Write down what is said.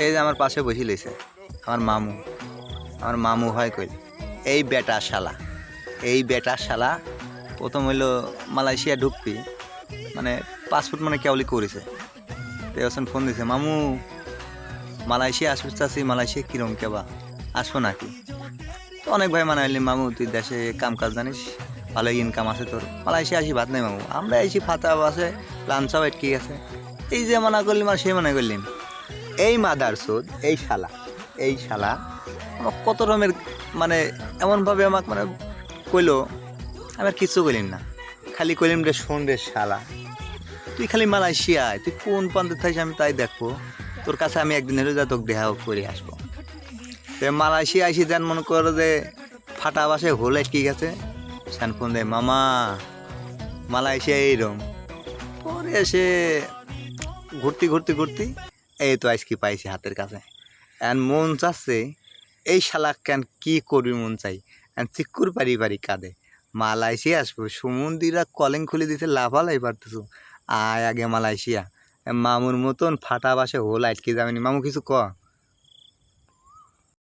এই যে আমার পাশে বসে লইছে আমার মামু হয় কইল এই বেটা শালা প্রথম হইলো মালয়েশিয়া ঢুকবি মানে পাসপোর্ট মানে কেবলই করেছে তো এখন ফোন দিছে মামু মালয়েশিয়া আসতে চাচ্ছি মালয়েশিয়া কিরম কেবা আসবো নাকি তো অনেক ভাই মানে মামু তুই দেশে কাম কাজ জানিস ভালো ইনকাম আছে তোর মালয়েশিয়া আসি ভাত নাই মামু আমরা এসি ফাতা আছে লাঞ্চাও আটকে গেছে এই যে মানা করলিম আর সে মানা করলিম এই মাদার সোদ এই শালা আমার কত রকমের মানে এমনভাবে আমাকে মানে কইলো আমি আর কিচ্ছু কইলিম না খালি কইলিম রে শোন রে শালা তুই খালি মালয়েশিয়ায় তুই কোন প্রান্তে থাকিস আমি তাই দেখবো তোর কাছে আমি একদিন হলে যা তোকে দেখা করে আসবো তো মালয়েশিয়া আসি যেন মনে করো যে ফাটা বাসে হলে কি গেছে সেন ফোন দেয় মামা মালয়েশিয়া এইরকম পরে এসে ঘুরতি এই তো আজকে পাইছি হাতের কাছে এখন মন চাচ্ছে এই শালা কেন কি করবি মন চাই এখন চিক্কুর পারি কাঁদে মালয়েশিয়া আসবো সমুদ্রীরা কলিং খুলে দিতে লাফালাই পারতেছ আয় আগে মালয়েশিয়া মামুর মতন ফাটা বাসে হোল আটকে যাবেনি মামু কিছু ক